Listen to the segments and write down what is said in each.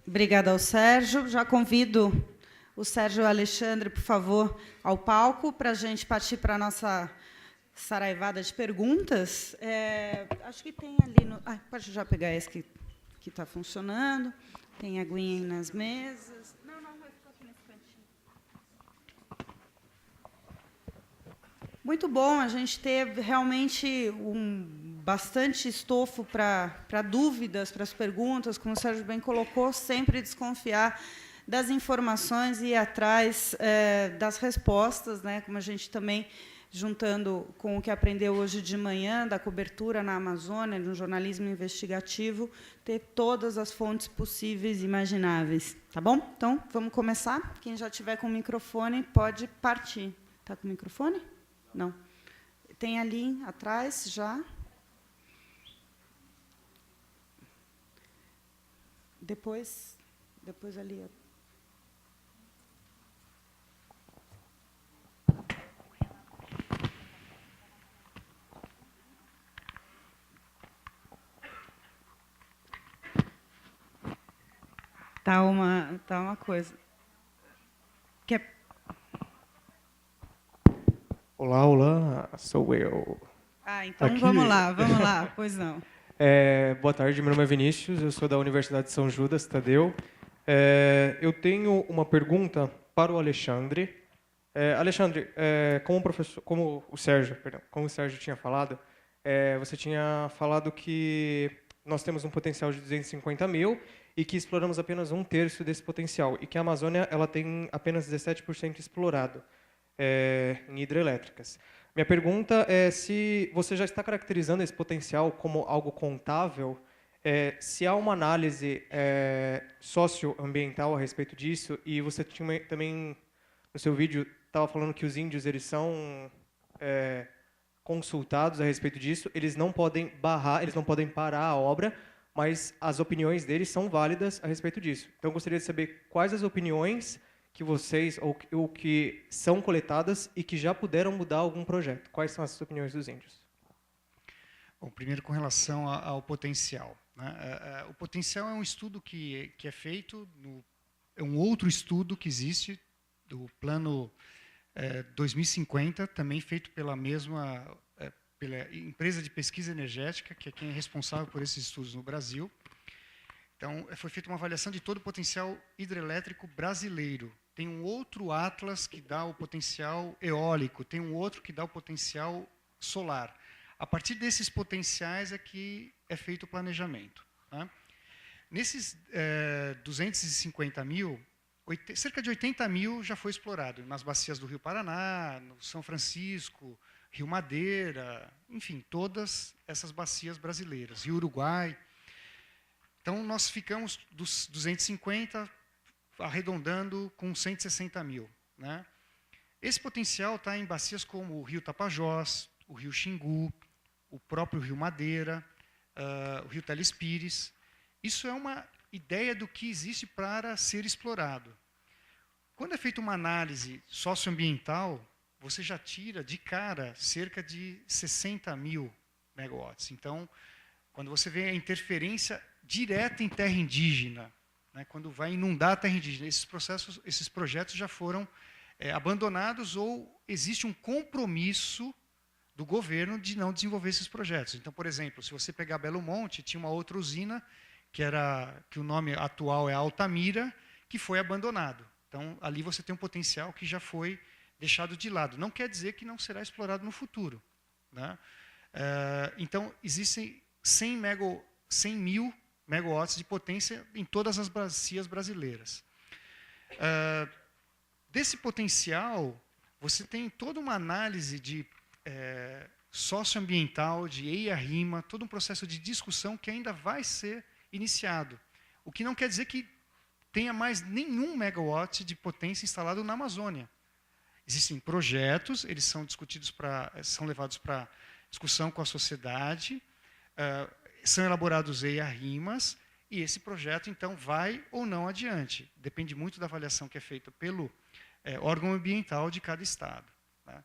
Obrigada ao Sérgio. Já convido o Sérgio e o Alexandre, por favor, ao palco para a gente partir para a nossa saraivada de perguntas. Acho que tem ali... pode já pegar esse que está funcionando. Tem aguinha aí nas mesas. Não, vai ficar aqui nesse cantinho. Muito bom, a gente teve realmente bastante estofo para dúvidas, para as perguntas, como o Sérgio bem colocou, sempre desconfiar das informações e ir atrás das respostas, né? Como a gente também, juntando com o que aprendeu hoje de manhã, da cobertura na Amazônia, de um jornalismo investigativo, ter todas as fontes possíveis e imagináveis. Tá bom? Então, vamos começar. Quem já tiver com o microfone pode partir. Está com o microfone? Não. Tem ali atrás já. Depois ali. Tá uma coisa. Olá, sou eu. Então aqui. Vamos lá, pois não. Boa tarde, meu nome é Vinícius, eu sou da Universidade de São Judas, Tadeu. Eu tenho uma pergunta para o Alexandre. Alexandre, como o Sérgio tinha falado, você tinha falado que nós temos um potencial de 250 mil e que exploramos apenas 1/3 desse potencial, e que a Amazônia ela tem apenas 17% explorado em hidrelétricas. Minha pergunta é se você já está caracterizando esse potencial como algo contável, se há uma análise socioambiental a respeito disso, e você tinha também, no seu vídeo, estava falando que os índios eles são consultados a respeito disso, eles não podem barrar, eles não podem parar a obra, mas as opiniões deles são válidas a respeito disso. Então, eu gostaria de saber quais as opiniões que vocês, ou que são coletadas e que já puderam mudar algum projeto. Quais são as opiniões dos índios? Bom, primeiro com relação ao potencial, né? O potencial é um estudo que é feito, é um outro estudo que existe, do plano 2050, também feito pela empresa de pesquisa energética, que é quem é responsável por esses estudos no Brasil. Então, foi feita uma avaliação de todo o potencial hidrelétrico brasileiro. Tem um outro atlas que dá o potencial eólico, tem um outro que dá o potencial solar. A partir desses potenciais é que é feito o planejamento, tá? Nesses 250 mil, cerca de 80 mil já foi explorado, nas bacias do Rio Paraná, no São Francisco, Rio Madeira, enfim, todas essas bacias brasileiras, Rio Uruguai. Então, nós ficamos dos 250, arredondando com 160 mil, né? Esse potencial está em bacias como o Rio Tapajós, o Rio Xingu, o próprio Rio Madeira, o Rio Telespires. Isso é uma ideia do que existe para ser explorado. Quando é feita uma análise socioambiental, você já tira de cara cerca de 60 mil megawatts. Então, quando você vê a interferência direta em terra indígena, né, quando vai inundar a terra indígena, esses projetos já foram abandonados, ou existe um compromisso do governo de não desenvolver esses projetos. Então, por exemplo, se você pegar Belo Monte, tinha uma outra usina, que o nome atual é Altamira, que foi abandonado. Então, ali você tem um potencial que já foi deixado de lado. Não quer dizer que não será explorado no futuro, né? Então, existem 100 mil megawatts de potência em todas as bacias brasileiras. Desse potencial, você tem toda uma análise de socioambiental, de EIA-RIMA, todo um processo de discussão que ainda vai ser iniciado. O que não quer dizer que tenha mais nenhum megawatt de potência instalado na Amazônia. Existem projetos, eles são discutidos são levados para discussão com a sociedade, são elaborados EIA-RIMAs, e esse projeto, então, vai ou não adiante. Depende muito da avaliação que é feita pelo órgão ambiental de cada estado, tá?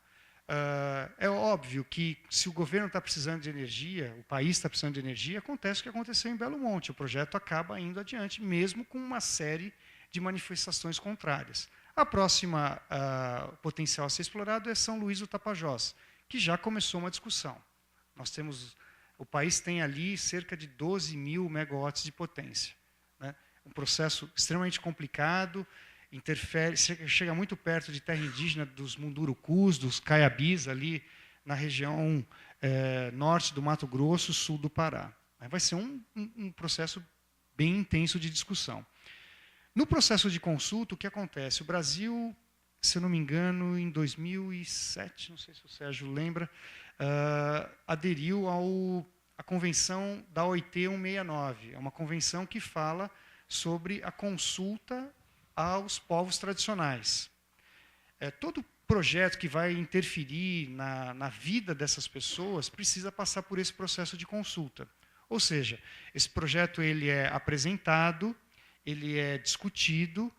É óbvio que, se o governo está precisando de energia, o país está precisando de energia, acontece o que aconteceu em Belo Monte. O projeto acaba indo adiante, mesmo com uma série de manifestações contrárias. A próxima potencial a ser explorado é São Luís do Tapajós, que já começou uma discussão. O país tem ali cerca de 12 mil megawatts de potência, né? Um processo extremamente complicado, chega muito perto de terra indígena dos Mundurucus, dos Caiabis, ali na região norte do Mato Grosso, sul do Pará. Vai ser um processo bem intenso de discussão. No processo de consulta, o que acontece? O Brasil, se eu não me engano, em 2007, não sei se o Sérgio lembra, aderiu à convenção da OIT 169. É uma convenção que fala sobre a consulta aos povos tradicionais. Todo projeto que vai interferir na vida dessas pessoas precisa passar por esse processo de consulta. Ou seja, esse projeto ele é apresentado, ele é discutido,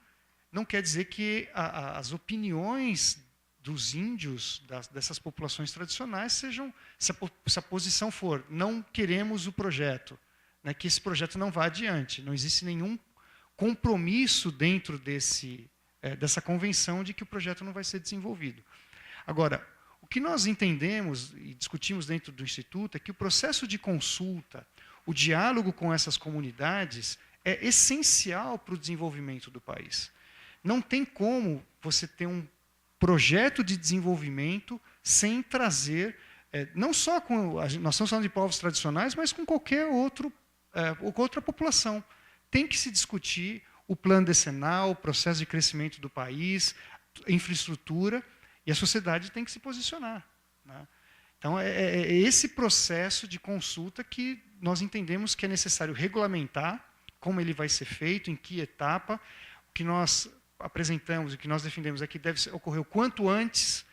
não quer dizer que as opiniões dos índios, dessas populações tradicionais, sejam, se a posição for, não queremos o projeto, né, que esse projeto não vá adiante. Não existe nenhum compromisso dentro dessa convenção de que o projeto não vai ser desenvolvido. Agora, o que nós entendemos e discutimos dentro do Instituto é que o processo de consulta, o diálogo com essas comunidades, é essencial para o desenvolvimento do país. Não tem como você ter um projeto de desenvolvimento sem trazer, não só com... Nós estamos falando de povos tradicionais, mas com qualquer outra população. Tem que se discutir o plano decenal, o processo de crescimento do país, a infraestrutura, e a sociedade tem que se posicionar, né? Então, é esse processo de consulta que nós entendemos que é necessário regulamentar, como ele vai ser feito, em que etapa. O que nós apresentamos, o que nós defendemos é que deve ocorrer o quanto antes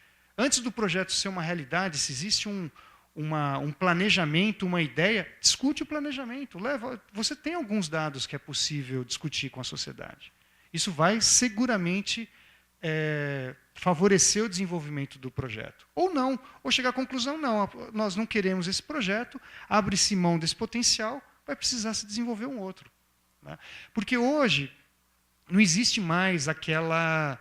do projeto ser uma realidade. Se existe um planejamento, uma ideia, discute o planejamento. Você tem alguns dados que é possível discutir com a sociedade. Isso vai seguramente favorecer o desenvolvimento do projeto. Ou não, ou chegar à conclusão, não, nós não queremos esse projeto, abre-se mão desse potencial, vai precisar se desenvolver um outro, né? Porque hoje não existe mais aquela...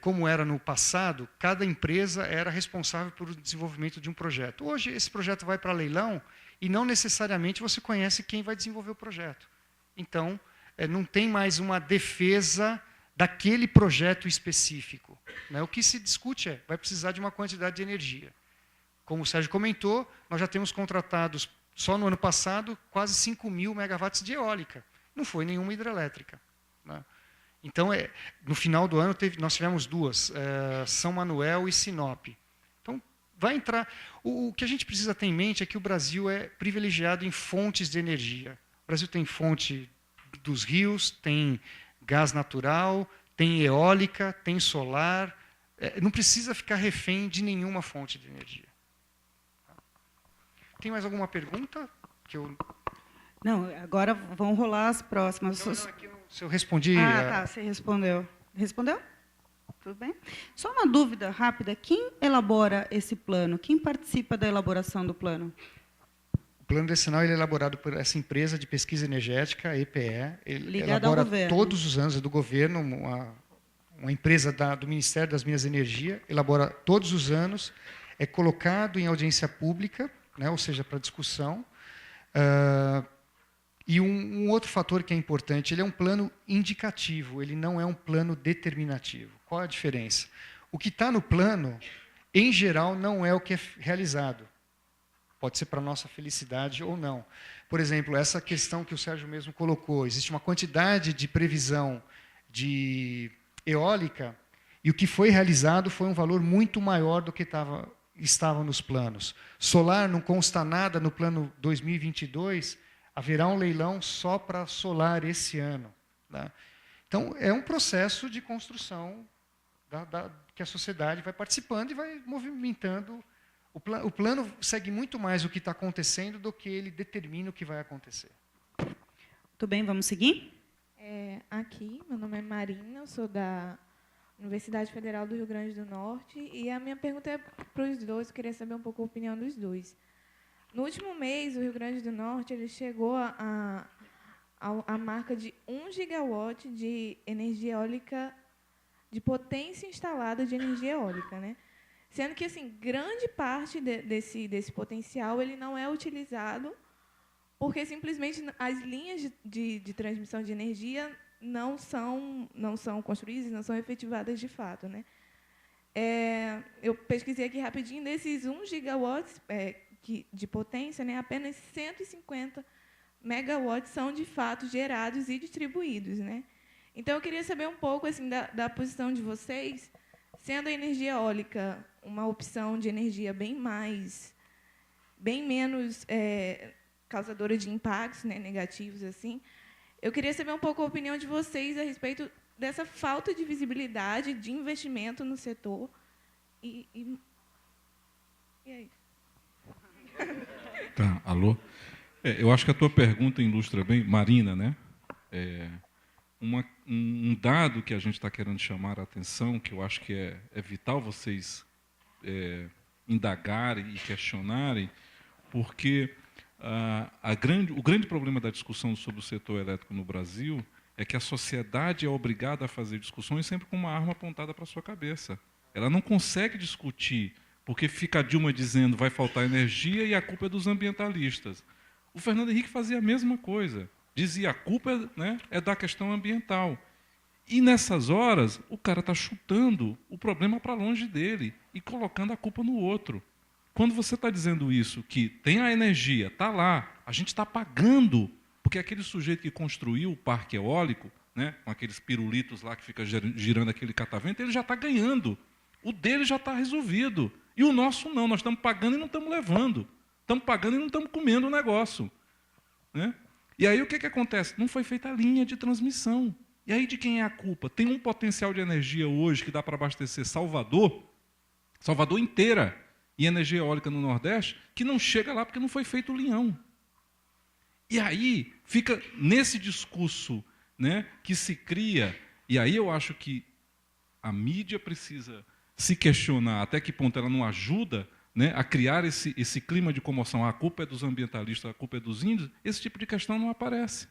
como era no passado, cada empresa era responsável pelo desenvolvimento de um projeto. Hoje, esse projeto vai para leilão e não necessariamente você conhece quem vai desenvolver o projeto. Então, não tem mais uma defesa daquele projeto específico, né? O que se discute vai precisar de uma quantidade de energia. Como o Sérgio comentou, nós já temos contratados, só no ano passado, quase 5 mil megawatts de eólica. Não foi nenhuma hidrelétrica, né? Então, no final do ano, nós tivemos duas, São Manuel e Sinop. Então, vai entrar... O que a gente precisa ter em mente é que o Brasil é privilegiado em fontes de energia. O Brasil tem fonte dos rios, tem gás natural, tem eólica, tem solar. Não precisa ficar refém de nenhuma fonte de energia. Tem mais alguma pergunta? Não, agora vão rolar as próximas. Se eu respondi... Tá, você respondeu. Respondeu? Tudo bem? Só uma dúvida rápida. Quem elabora esse plano? Quem participa da elaboração do plano? O plano decenal ele é elaborado por essa empresa de pesquisa energética, a EPE. Ele ligado ao governo. Todos os anos, é do governo, uma empresa do Ministério das Minas e Energia, elabora todos os anos, é colocado em audiência pública, né, ou seja, para discussão. E um outro fator que é importante, ele é um plano indicativo, ele não é um plano determinativo. Qual a diferença? O que está no plano, em geral, não é o que é realizado. Pode ser para a nossa felicidade ou não. Por exemplo, essa questão que o Sérgio mesmo colocou, existe uma quantidade de previsão de eólica, e o que foi realizado foi um valor muito maior do que estava nos planos. Solar não consta nada no plano 2022, haverá um leilão só para solar esse ano, tá? Então, é um processo de construção que a sociedade vai participando e vai movimentando. O plano segue muito mais o que está acontecendo do que ele determina o que vai acontecer. Muito bem, vamos seguir? Aqui, meu nome é Marina, eu sou da Universidade Federal do Rio Grande do Norte, e a minha pergunta é para os dois, eu queria saber um pouco a opinião dos dois. No último mês, o Rio Grande do Norte ele chegou a marca de 1 gigawatt de energia eólica, de potência instalada de energia eólica, né? Sendo que assim, grande parte desse potencial ele não é utilizado porque simplesmente as linhas de transmissão de energia não são construídas, não são efetivadas de fato, né? Eu pesquisei aqui rapidinho, desses 1 gigawatts de potência, né, apenas 150 megawatts são, de fato, gerados e distribuídos, né? Então, eu queria saber um pouco assim, da posição de vocês, sendo a energia eólica uma opção de energia bem menos causadora de impactos, né, negativos, assim. Eu queria saber um pouco a opinião de vocês a respeito dessa falta de visibilidade, de investimento no setor. E aí? Tá, alô? Eu acho que a tua pergunta ilustra bem, Marina, né? Um dado que a gente está querendo chamar a atenção, que eu acho que é vital vocês indagarem e questionarem, porque o grande problema da discussão sobre o setor elétrico no Brasil é que a sociedade é obrigada a fazer discussões sempre com uma arma apontada para a sua cabeça. Ela não consegue discutir, porque fica a Dilma dizendo vai faltar energia e a culpa é dos ambientalistas. O Fernando Henrique fazia a mesma coisa. Dizia a culpa, né, é da questão ambiental. E nessas horas, o cara está chutando o problema para longe dele e colocando a culpa no outro. Quando você está dizendo isso, que tem a energia, está lá, a gente está pagando, porque aquele sujeito que construiu o parque eólico, né, com aqueles pirulitos lá que fica girando aquele catavento, ele já está ganhando. O dele já está resolvido. E o nosso não, nós estamos pagando e não estamos levando. Estamos pagando e não estamos comendo o negócio. Né? E aí o que acontece? Não foi feita a linha de transmissão. E aí de quem é a culpa? Tem um potencial de energia hoje que dá para abastecer Salvador inteira, e energia eólica no Nordeste, que não chega lá porque não foi feito o linhão. E aí fica nesse discurso, né, que se cria, e aí eu acho que a mídia precisa se questionar até que ponto ela não ajuda, né, a criar esse clima de comoção. A culpa é dos ambientalistas, a culpa é dos índios. Esse tipo de questão não aparece.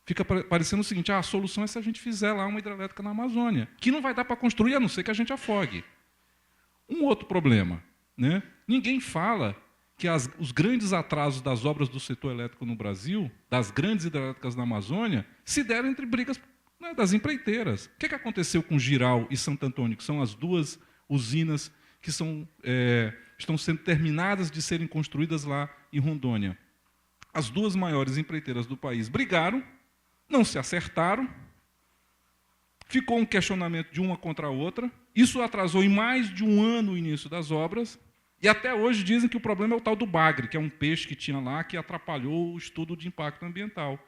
Fica parecendo o seguinte, a solução é se a gente fizer lá uma hidrelétrica na Amazônia, que não vai dar para construir, a não ser que a gente afogue. Um outro problema, né? Ninguém fala que os grandes atrasos das obras do setor elétrico no Brasil, das grandes hidrelétricas na Amazônia, se deram entre brigas, né, das empreiteiras. O que aconteceu com Jirau e Santo Antônio, que são as duas usinas que estão sendo terminadas de serem construídas lá em Rondônia? As duas maiores empreiteiras do país brigaram, não se acertaram, ficou um questionamento de uma contra a outra, isso atrasou em mais de um ano o início das obras, e até hoje dizem que o problema é o tal do bagre, que é um peixe que tinha lá que atrapalhou o estudo de impacto ambiental.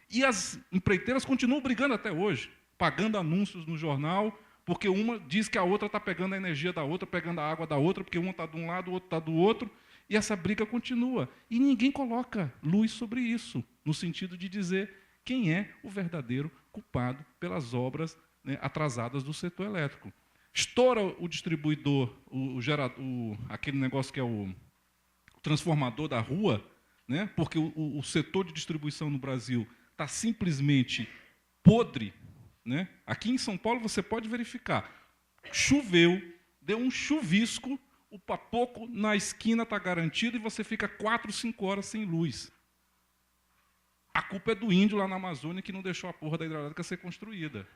E as empreiteiras continuam brigando até hoje, pagando anúncios no jornal, porque uma diz que a outra está pegando a energia da outra, pegando a água da outra, porque uma está de um lado, o outro está do outro, e essa briga continua. E ninguém coloca luz sobre isso, no sentido de dizer quem é o verdadeiro culpado pelas obras, né, atrasadas do setor elétrico. Estoura o distribuidor, aquele negócio que é o transformador da rua, né, porque o setor de distribuição no Brasil está simplesmente podre. Né? Aqui em São Paulo você pode verificar. Choveu, deu um chuvisco, o papoco na esquina está garantido e você fica 4, 5 horas sem luz. A culpa é do índio lá na Amazônia que não deixou a porra da hidrelétrica ser construída.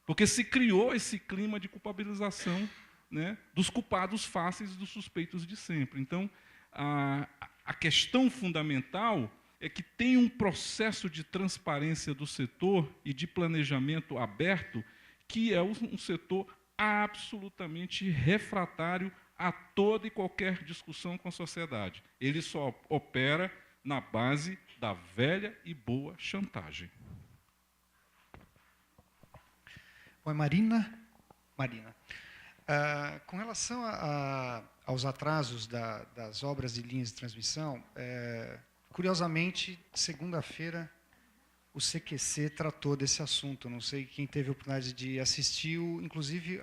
Porque se criou esse clima de culpabilização, né, dos culpados fáceis e dos suspeitos de sempre. Então, a questão fundamental é que tem um processo de transparência do setor e de planejamento aberto que é um setor absolutamente refratário a toda e qualquer discussão com a sociedade. Ele só opera na base da velha e boa chantagem. Oi, Marina. Com relação aos atrasos das obras de linhas de transmissão, curiosamente, segunda-feira, o CQC tratou desse assunto. Não sei quem teve a oportunidade de assistir. Inclusive,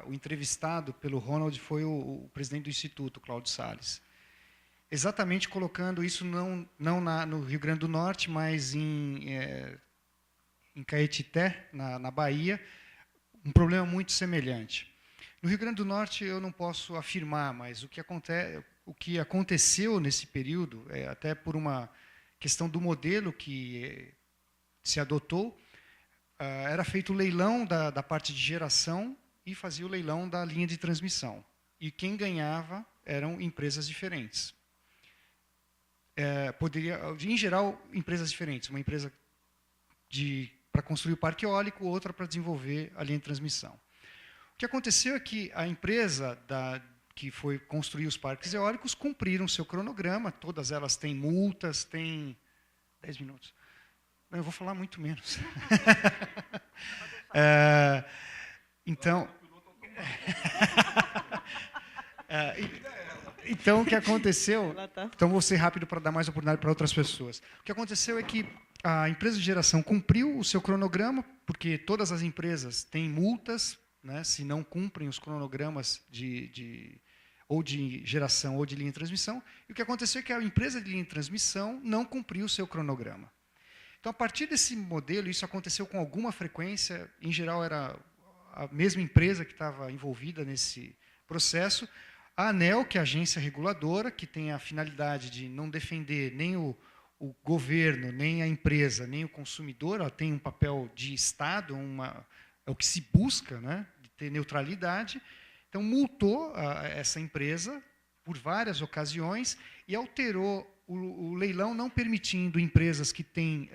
o entrevistado pelo Ronald foi o presidente do Instituto, Cláudio Salles. Exatamente colocando isso não no Rio Grande do Norte, mas em Caetité, na Bahia, um problema muito semelhante. No Rio Grande do Norte, eu não posso afirmar, mas o que aconteceu nesse período, até por uma questão do modelo que se adotou, era feito o leilão da parte de geração e fazia o leilão da linha de transmissão. E quem ganhava eram empresas diferentes. Em geral, empresas diferentes. Uma empresa para construir o parque eólico, outra para desenvolver a linha de transmissão. O que aconteceu é que a empresa que foi construir os parques eólicos cumpriram seu cronograma, todas elas têm multas, têm 10 minutos. Eu vou falar muito menos. Então, o que aconteceu... Então, vou ser rápido para dar mais oportunidade para outras pessoas. O que aconteceu é que a empresa de geração cumpriu o seu cronograma, porque todas as empresas têm multas, né, se não cumprem os cronogramas ou de geração ou de linha de transmissão. E o que aconteceu é que a empresa de linha de transmissão não cumpriu o seu cronograma. Então, a partir desse modelo, isso aconteceu com alguma frequência. Em geral, era a mesma empresa que estava envolvida nesse processo. A ANEEL, que é a agência reguladora, que tem a finalidade de não defender nem o governo, nem a empresa, nem o consumidor, ela tem um papel de Estado, é o que se busca, né, de ter neutralidade. Então, multou essa empresa por várias ocasiões e alterou o leilão, não permitindo empresas que têm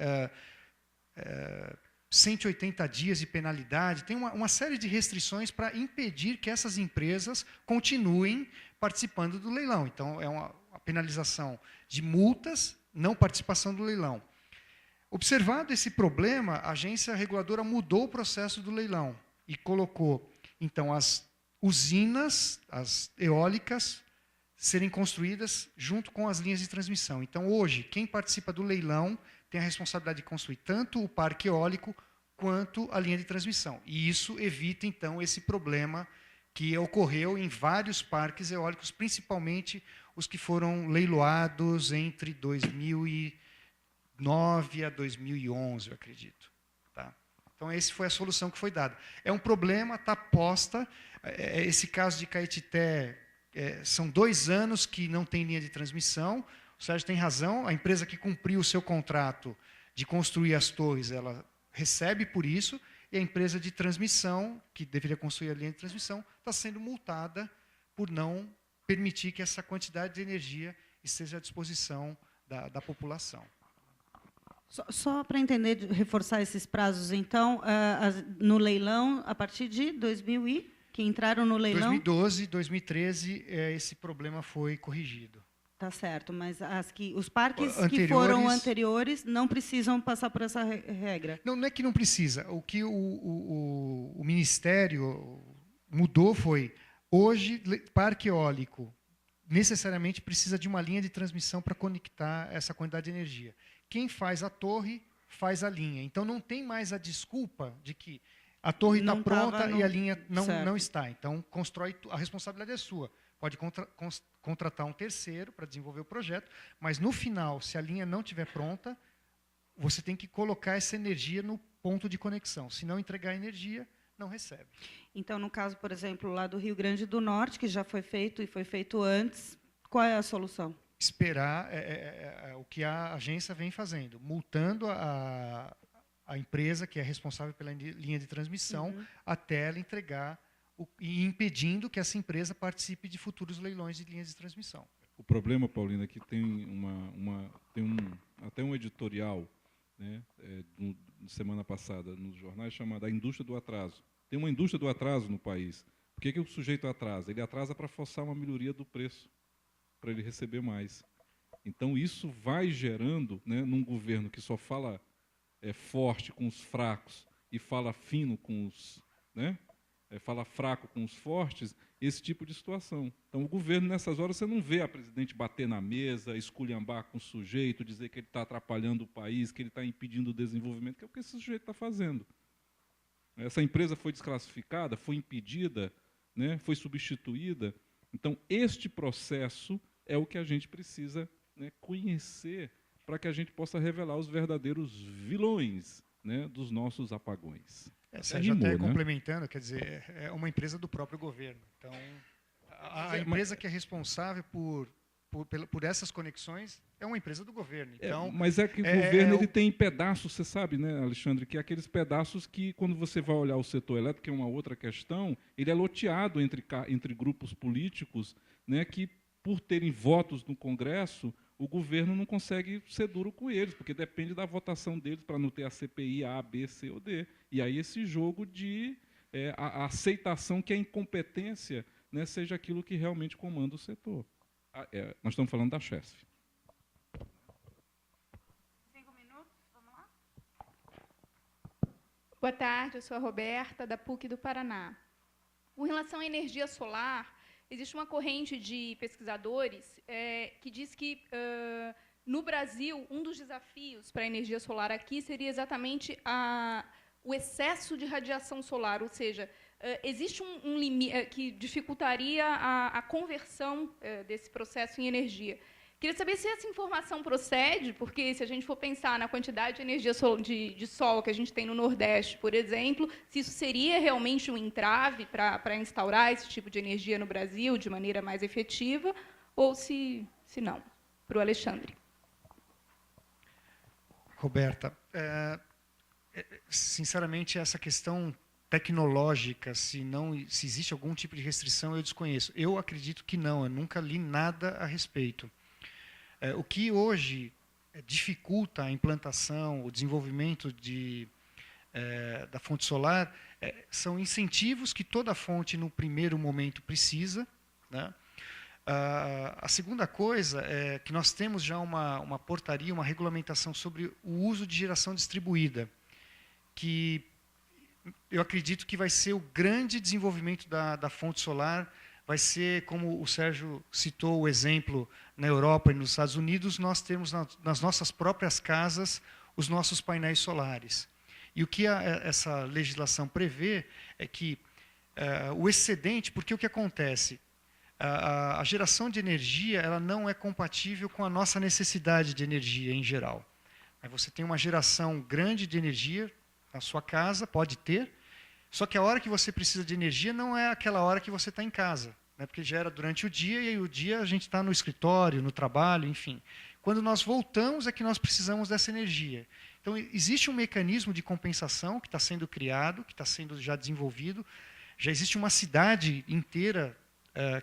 180 dias de penalidade, tem uma série de restrições para impedir que essas empresas continuem participando do leilão. Então, é uma penalização de multas, não participação do leilão. Observado esse problema, a agência reguladora mudou o processo do leilão e colocou, então, as usinas, as eólicas, serem construídas junto com as linhas de transmissão. Então, hoje, quem participa do leilão tem a responsabilidade de construir tanto o parque eólico quanto a linha de transmissão. E isso evita, então, esse problema que ocorreu em vários parques eólicos, principalmente os que foram leiloados entre 2009 a 2011, eu acredito. Tá? Então, essa foi a solução que foi dada. É um problema, está posta. Esse caso de Caetité, são 2 anos que não tem linha de transmissão. O Sérgio tem razão, a empresa que cumpriu o seu contrato de construir as torres, ela recebe por isso, e a empresa de transmissão, que deveria construir a linha de transmissão, está sendo multada por não permitir que essa quantidade de energia esteja à disposição da população. Só para entender, reforçar esses prazos, então, no leilão, a partir de 2000 que entraram no leilão... 2012, 2013, esse problema foi corrigido. Tá certo, mas os parques que foram anteriores não precisam passar por essa regra? Não é que não precisa. O que o Ministério mudou foi, hoje, parque eólico necessariamente precisa de uma linha de transmissão para conectar essa quantidade de energia. Quem faz a torre, faz a linha. Então, não tem mais a desculpa de que a torre está pronta e a linha não está. Então, a responsabilidade é sua. Pode contratar um terceiro para desenvolver o projeto, mas, no final, se a linha não estiver pronta, você tem que colocar essa energia no ponto de conexão. Se não entregar energia, não recebe. Então, no caso, por exemplo, lá do Rio Grande do Norte, que já foi feito e foi feito antes, qual é a solução? Esperar o que a agência vem fazendo, multando a empresa que é responsável pela linha de transmissão até ela entregar e impedindo que essa empresa participe de futuros leilões de linhas de transmissão. O problema, Paulina, é que tem até um editorial, né, semana passada nos jornais chamado A Indústria do Atraso. Tem uma indústria do atraso no país. Por que o sujeito atrasa? Ele atrasa para forçar uma melhoria do preço, para ele receber mais. Então, isso vai gerando, né, num governo que só fala forte com os fracos e fala fino com os... Né, fala fraco com os fortes, esse tipo de situação. Então, o governo, nessas horas, você não vê a presidente bater na mesa, esculhambar com o sujeito, dizer que ele está atrapalhando o país, que ele está impedindo o desenvolvimento, que é o que esse sujeito está fazendo. Essa empresa foi desclassificada, foi impedida, né, foi substituída. Então, este processo é o que a gente precisa, né, conhecer para que a gente possa revelar os verdadeiros vilões, né, dos nossos apagões. Sérgio, até complementando, quer dizer, é uma empresa do próprio governo. Então, a empresa que é responsável por essas conexões é uma empresa do governo. Então, mas é que o governo ele tem pedaços, você sabe, né, Alexandre, que é aqueles pedaços que, quando você vai olhar o setor elétrico, que é uma outra questão, ele é loteado entre grupos políticos, né, que, por terem votos no Congresso, o governo não consegue ser duro com eles, porque depende da votação deles para não ter a CPI A, B, C ou D. E aí esse jogo de a aceitação que a incompetência, né, seja aquilo que realmente comanda o setor. Nós estamos falando da Chesf. 5 minutos, vamos lá? Boa tarde, eu sou a Roberta, da PUC do Paraná. Com relação à energia solar, existe uma corrente de pesquisadores que diz que, no Brasil, um dos desafios para a energia solar aqui seria exatamente o excesso de radiação solar, ou seja, existe um limite que dificultaria a conversão desse processo em energia. Queria saber se essa informação procede, porque se a gente for pensar na quantidade de energia de sol que a gente tem no Nordeste, por exemplo, se isso seria realmente um entrave para instaurar esse tipo de energia no Brasil de maneira mais efetiva, ou se não. Para o Alexandre. Roberta, sinceramente, essa questão tecnológica, se existe algum tipo de restrição, eu desconheço. Eu acredito que não, eu nunca li nada a respeito. O que hoje dificulta a implantação, o desenvolvimento da fonte solar, são incentivos que toda fonte, no primeiro momento, precisa, né? A segunda coisa é que nós temos já uma portaria, uma regulamentação sobre o uso de geração distribuída, que eu acredito que vai ser o grande desenvolvimento da fonte solar. Vai ser, como o Sérgio citou o exemplo, na Europa e nos Estados Unidos, nós temos nas nossas próprias casas os nossos painéis solares. E o que essa legislação prevê é que o excedente, porque o que acontece? A geração de energia ela não é compatível com a nossa necessidade de energia em geral. Aí você tem uma geração grande de energia na sua casa, pode ter, só que a hora que você precisa de energia não é aquela hora que você está em casa, né? Porque gera durante o dia, e aí o dia a gente está no escritório, no trabalho, enfim. Quando nós voltamos é que nós precisamos dessa energia. Então, existe um mecanismo de compensação que está sendo criado, que está sendo já desenvolvido. Já existe uma cidade inteira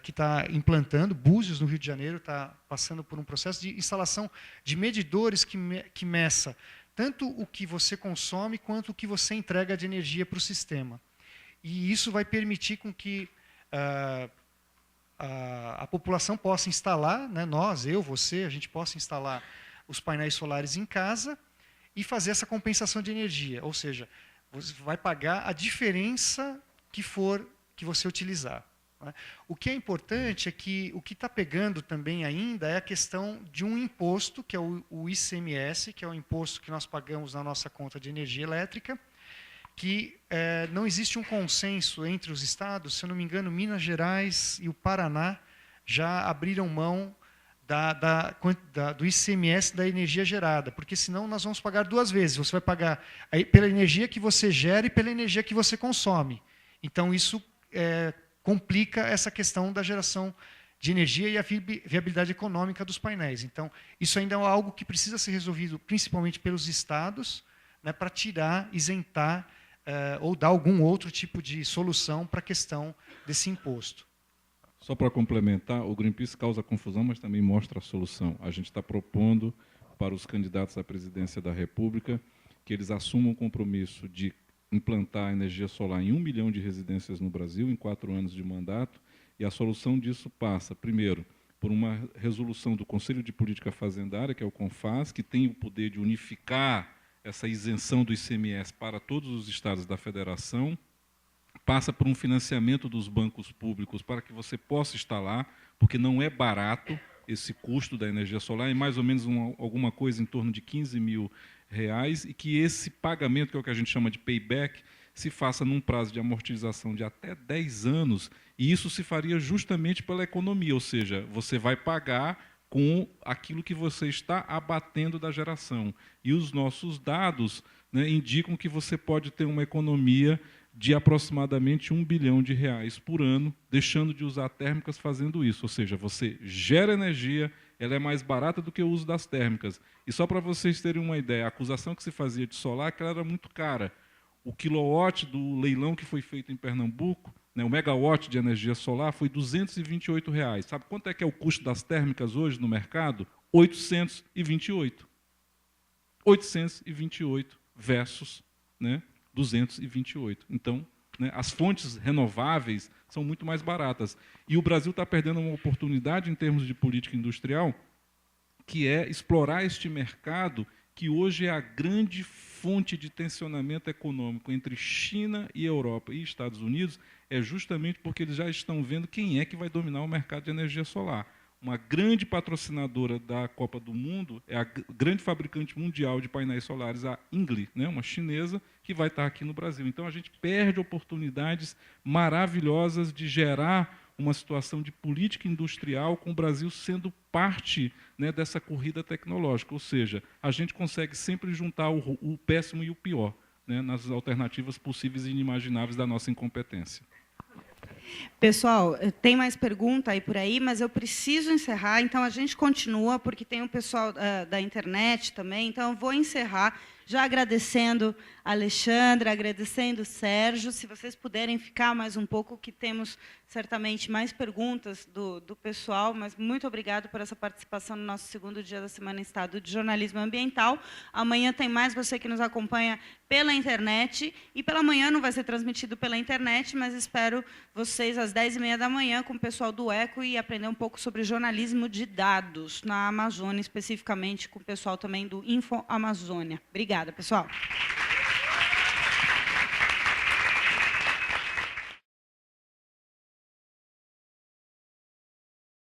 que está implantando, Búzios, no Rio de Janeiro, está passando por um processo de instalação de medidores que meça tanto o que você consome quanto o que você entrega de energia para o sistema. E isso vai permitir com que a população possa instalar, né, nós, eu, você, a gente possa instalar os painéis solares em casa e fazer essa compensação de energia. Ou seja, você vai pagar a diferença que você utilizar. Né? O que é importante é que o que está pegando também ainda é a questão de um imposto, que é o ICMS, que é o imposto que nós pagamos na nossa conta de energia elétrica, que não existe um consenso entre os estados. Se eu não me engano, Minas Gerais e o Paraná já abriram mão do ICMS da energia gerada, porque senão nós vamos pagar duas vezes. Você vai pagar pela energia que você gera e pela energia que você consome. Então, isso complica essa questão da geração de energia e a viabilidade econômica dos painéis. Então, isso ainda é algo que precisa ser resolvido principalmente pelos estados, né, para isentar ou dar algum outro tipo de solução para a questão desse imposto. Só para complementar, o Greenpeace causa confusão, mas também mostra a solução. A gente está propondo para os candidatos à presidência da República que eles assumam o compromisso de implantar a energia solar em 1 milhão de residências no Brasil em 4 anos de mandato, e a solução disso passa, primeiro, por uma resolução do Conselho de Política Fazendária, que é o CONFAS, que tem o poder de unificar essa isenção do ICMS para todos os estados da federação, passa por um financiamento dos bancos públicos para que você possa instalar, porque não é barato esse custo da energia solar, é mais ou menos alguma coisa em torno de R$15.000, e que esse pagamento, que é o que a gente chama de payback, se faça num prazo de amortização de até 10 anos, e isso se faria justamente pela economia, ou seja, você vai pagar com aquilo que você está abatendo da geração. E os nossos dados, né, indicam que você pode ter uma economia de aproximadamente R$1 bilhão por ano, deixando de usar térmicas fazendo isso. Ou seja, você gera energia, ela é mais barata do que o uso das térmicas. E só para vocês terem uma ideia, a acusação que se fazia de solar é que ela era muito cara. O quilowatt do leilão que foi feito em Pernambuco, né, o megawatt de energia solar, foi R$228. Sabe quanto é que é o custo das térmicas hoje no mercado? 828. 828 versus, né, 228. Então, né, as fontes renováveis são muito mais baratas. E o Brasil está perdendo uma oportunidade em termos de política industrial, que é explorar este mercado, que hoje é a grande fonte de tensionamento econômico entre China e Europa e Estados Unidos, é justamente porque eles já estão vendo quem é que vai dominar o mercado de energia solar. Uma grande patrocinadora da Copa do Mundo é a grande fabricante mundial de painéis solares, a Ingli, né, uma chinesa, que vai estar aqui no Brasil. Então, a gente perde oportunidades maravilhosas de gerar uma situação de política industrial com o Brasil sendo parte, né, dessa corrida tecnológica. Ou seja, a gente consegue sempre juntar o péssimo e o pior, né, nas alternativas possíveis e inimagináveis da nossa incompetência. Pessoal, tem mais pergunta aí por aí, mas eu preciso encerrar, então a gente continua, porque tem o pessoal da internet também, então eu vou encerrar já agradecendo a Alexandra, agradecendo o Sérgio, se vocês puderem ficar mais um pouco, que temos certamente mais perguntas do pessoal, mas muito obrigado por essa participação no nosso segundo dia da Semana em Estado de Jornalismo Ambiental. Amanhã tem mais, você que nos acompanha pela internet, e pela manhã não vai ser transmitido pela internet, mas espero vocês às 10h30 da manhã com o pessoal do ECO e aprender um pouco sobre jornalismo de dados na Amazônia, especificamente com o pessoal também do Info Amazônia. Obrigada, pessoal.